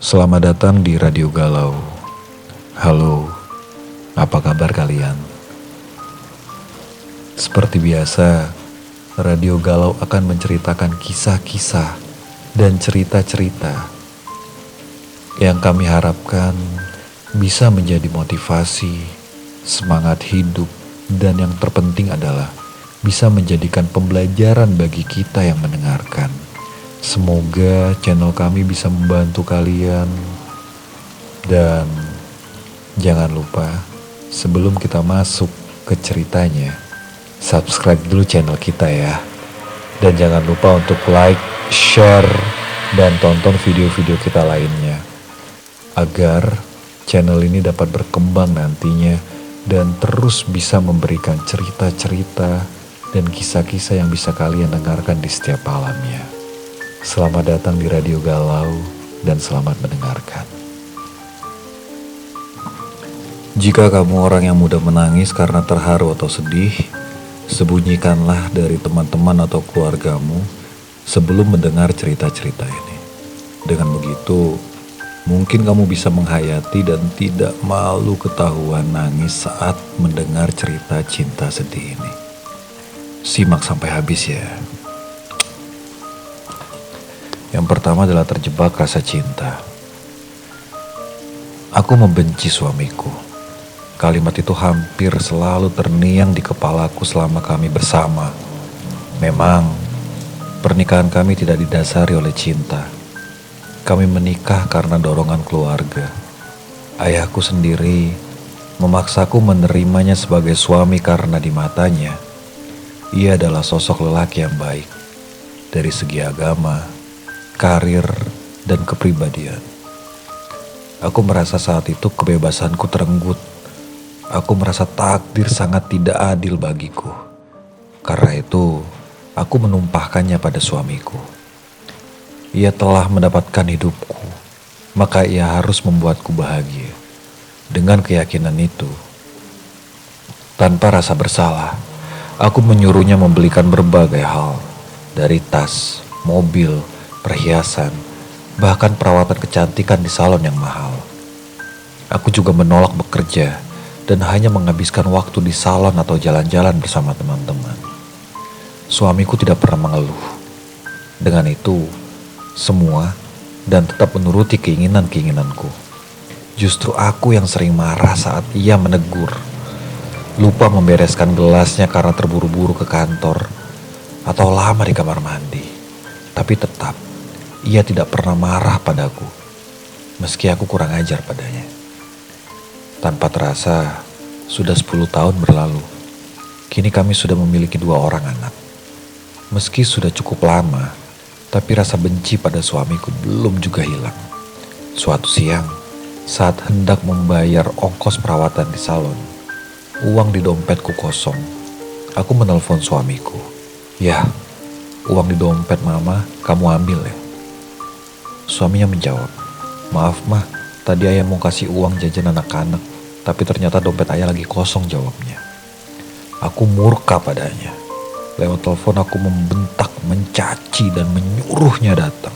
Selamat datang di Radio Galau. Halo, apa kabar kalian? Seperti biasa, Radio Galau akan menceritakan kisah-kisah dan cerita-cerita yang kami harapkan bisa menjadi motivasi, semangat hidup, dan yang terpenting adalah bisa menjadikan pembelajaran bagi kita yang mendengarkan. Semoga channel kami bisa membantu kalian. Dan jangan lupa, sebelum kita masuk ke ceritanya, subscribe dulu channel kita ya. Dan jangan lupa untuk like, share, dan tonton video-video kita lainnya, agar channel ini dapat berkembang nantinya dan terus bisa memberikan cerita-cerita dan kisah-kisah yang bisa kalian dengarkan di setiap malamnya. Selamat datang di Radio Galau dan selamat mendengarkan. Jika kamu orang yang mudah menangis karena terharu atau sedih, sembunyikanlah dari teman-teman atau keluargamu sebelum mendengar cerita-cerita ini. Dengan begitu, mungkin kamu bisa menghayati dan tidak malu ketahuan nangis saat mendengar cerita cinta sedih ini. Simak sampai habis ya. Yang pertama adalah terjebak rasa cinta. Aku membenci suamiku. Kalimat itu hampir selalu terngiang di kepalaku selama kami bersama. Memang, pernikahan kami tidak didasari oleh cinta. Kami menikah karena dorongan keluarga. Ayahku sendiri memaksaku menerimanya sebagai suami karena di matanya, ia adalah sosok lelaki yang baik dari segi agama, karir, dan kepribadian. Aku merasa saat itu kebebasanku terenggut. Aku merasa takdir sangat tidak adil bagiku. Karena itu, aku menumpahkannya pada suamiku. Ia telah mendapatkan hidupku, maka ia harus membuatku bahagia. Dengan keyakinan itu, tanpa rasa bersalah, aku menyuruhnya membelikan berbagai hal, dari tas, mobil, perhiasan, bahkan perawatan kecantikan di salon yang mahal. Aku juga menolak bekerja dan hanya menghabiskan waktu di salon atau jalan-jalan bersama teman-teman. Suamiku tidak pernah mengeluh. Dengan itu, semua dan tetap menuruti keinginan-keinginanku. Justru aku yang sering marah saat ia menegur. Lupa membereskan gelasnya karena terburu-buru ke kantor atau lama di kamar mandi. Tapi tetap, ia tidak pernah marah padaku, meski aku kurang ajar padanya. Tanpa terasa, sudah 10 tahun berlalu. Kini kami sudah memiliki 2 orang anak. Meski sudah cukup lama, tapi rasa benci pada suamiku belum juga hilang. Suatu siang, saat hendak membayar ongkos perawatan di salon, uang di dompetku kosong. Aku menelpon suamiku. Ya, uang di dompet mama kamu ambil ya? Suaminya menjawab, maaf mah, tadi ayah mau kasih uang jajan anak-anak, tapi ternyata dompet ayah lagi kosong, jawabnya. Aku murka padanya. Lewat telepon aku membentak, mencaci, dan menyuruhnya datang.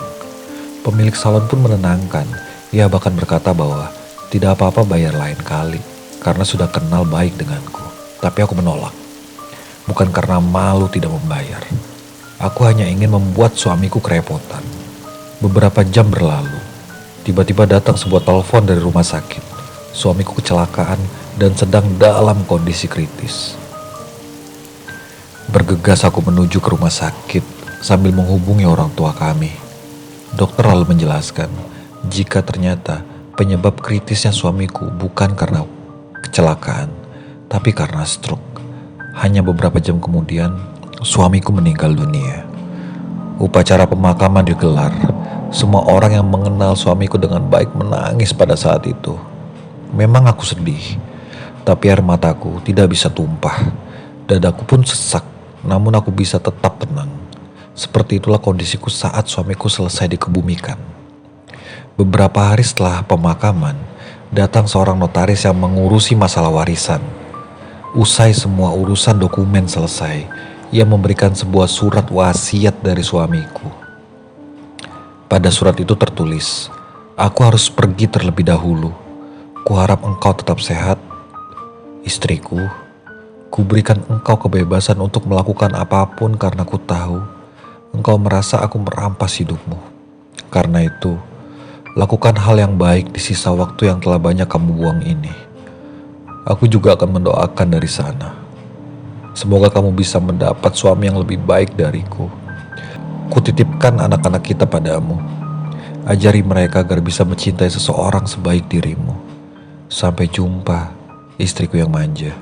Pemilik salon pun menenangkan. Ia bahkan berkata bahwa tidak apa-apa bayar lain kali, karena sudah kenal baik denganku. Tapi aku menolak. Bukan karena malu tidak membayar. Aku hanya ingin membuat suamiku kerepotan. Beberapa jam berlalu. Tiba-tiba datang sebuah telepon dari rumah sakit. Suamiku kecelakaan dan sedang dalam kondisi kritis. Bergegas aku menuju ke rumah sakit sambil menghubungi orang tua kami. Dokter lalu menjelaskan jika ternyata penyebab kritisnya suamiku bukan karena kecelakaan, tapi karena stroke. Hanya beberapa jam kemudian, suamiku meninggal dunia. Upacara pemakaman digelar. Semua orang yang mengenal suamiku dengan baik menangis pada saat itu. Memang aku sedih, tapi air mataku tidak bisa tumpah. Dadaku pun sesak, namun aku bisa tetap tenang. Seperti itulah kondisiku saat suamiku selesai dikebumikan. Beberapa hari setelah pemakaman, datang seorang notaris yang mengurusi masalah warisan. Usai semua urusan dokumen selesai, ia memberikan sebuah surat wasiat dari suamiku. Pada surat itu tertulis, Aku harus pergi terlebih dahulu. Kuharap engkau tetap sehat, istriku. Kuberikan engkau kebebasan untuk melakukan apapun karena ku tahu engkau merasa aku merampas hidupmu. Karena itu, lakukan hal yang baik di sisa waktu yang telah banyak kamu buang ini. Aku juga akan mendoakan dari sana. Semoga kamu bisa mendapat suami yang lebih baik dariku. Kutitipkan anak-anak kita padamu. Ajari mereka agar bisa mencintai seseorang sebaik dirimu. Sampai jumpa, istriku yang manja.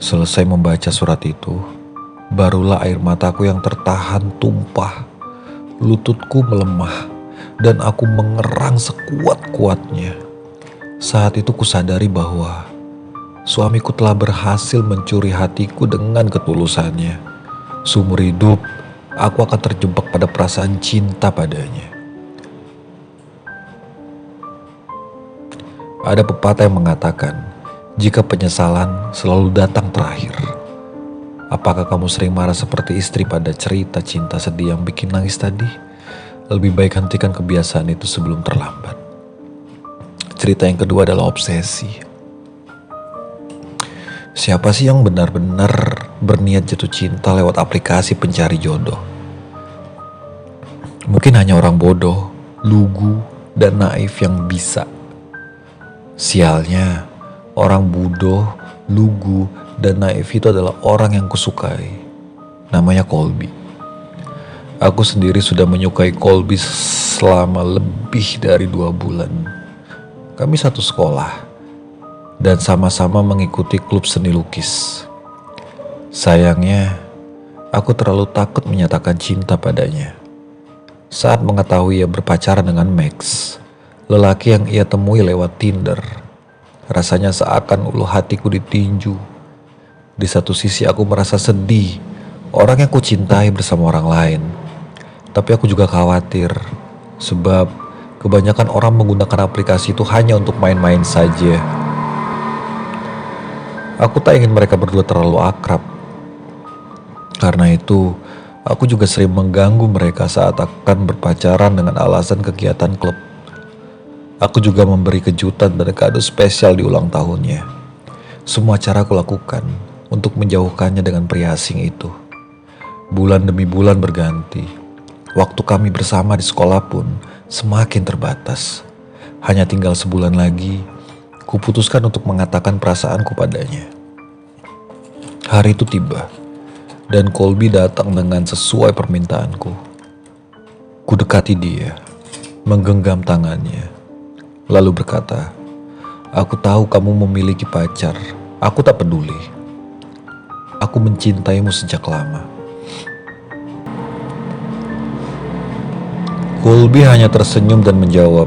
Selesai membaca surat itu, barulah air mataku yang tertahan tumpah. Lututku melemah dan aku mengerang sekuat-kuatnya. Saat itu kusadari bahwa suamiku telah berhasil mencuri hatiku dengan ketulusannya. Seumur hidup, aku akan terjebak pada perasaan cinta padanya. Ada pepatah yang mengatakan, jika penyesalan selalu datang terakhir. Apakah kamu sering marah seperti istri pada cerita cinta sedih yang bikin nangis tadi? Lebih baik hentikan kebiasaan itu sebelum terlambat. Cerita yang kedua adalah obsesi. Siapa sih yang benar-benar berniat jatuh cinta lewat aplikasi pencari jodoh? Mungkin hanya orang bodoh, lugu, dan naif yang bisa. Sialnya, orang bodoh, lugu, dan naif itu adalah orang yang kusukai. Namanya Colby. Aku sendiri sudah menyukai Colby selama lebih dari 2 bulan. Kami satu sekolah dan sama-sama mengikuti klub seni lukis. Sayangnya, aku terlalu takut menyatakan cinta padanya. Saat mengetahui ia berpacaran dengan Max, lelaki yang ia temui lewat Tinder, rasanya seakan ulu hatiku ditinju. Di satu sisi aku merasa sedih, orang yang kucintai bersama orang lain. Tapi aku juga khawatir, sebab kebanyakan orang menggunakan aplikasi itu hanya untuk main-main saja. Aku tak ingin mereka berdua terlalu akrab. Karena itu, aku juga sering mengganggu mereka saat akan berpacaran dengan alasan kegiatan klub. Aku juga memberi kejutan dan kado spesial di ulang tahunnya. Semua cara aku lakukan untuk menjauhkannya dengan pria asing itu. Bulan demi bulan berganti. Waktu kami bersama di sekolah pun semakin terbatas. Hanya tinggal sebulan lagi, kuputuskan untuk mengatakan perasaanku padanya. Hari itu tiba, dan Colby datang dengan sesuai permintaanku. Kudekati dia, menggenggam tangannya, lalu berkata, "Aku tahu kamu memiliki pacar. Aku tak peduli. Aku mencintaimu sejak lama." Colby hanya tersenyum dan menjawab,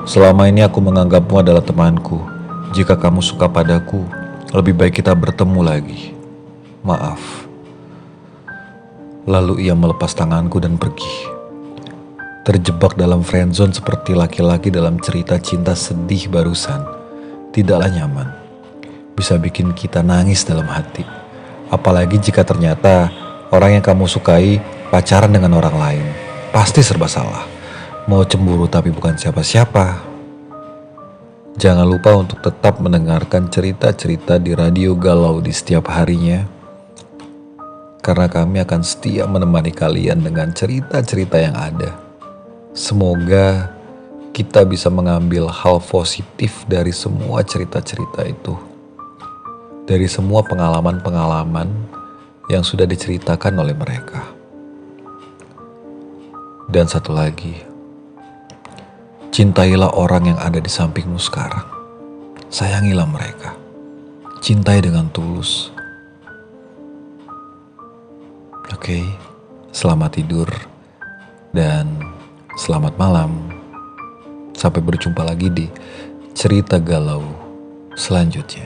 "Selama ini aku menganggapmu adalah temanku. Jika kamu suka padaku, lebih baik kita bertemu lagi. Maaf." Lalu ia melepas tanganku dan pergi. Terjebak dalam friendzone seperti laki-laki dalam cerita cinta sedih barusan, tidaklah nyaman. Bisa bikin kita nangis dalam hati. Apalagi jika ternyata orang yang kamu sukai pacaran dengan orang lain. Pasti serba salah. Mau cemburu tapi bukan siapa-siapa. Jangan lupa untuk tetap mendengarkan cerita-cerita di Radio Galau di setiap harinya. Karena kami akan setia menemani kalian dengan cerita-cerita yang ada. Semoga kita bisa mengambil hal positif dari semua cerita-cerita itu. Dari semua pengalaman-pengalaman yang sudah diceritakan oleh mereka. Dan satu lagi, cintailah orang yang ada di sampingmu sekarang. Sayangilah mereka. Cintai dengan tulus. Oke, selamat tidur dan selamat malam. Sampai berjumpa lagi di cerita galau selanjutnya.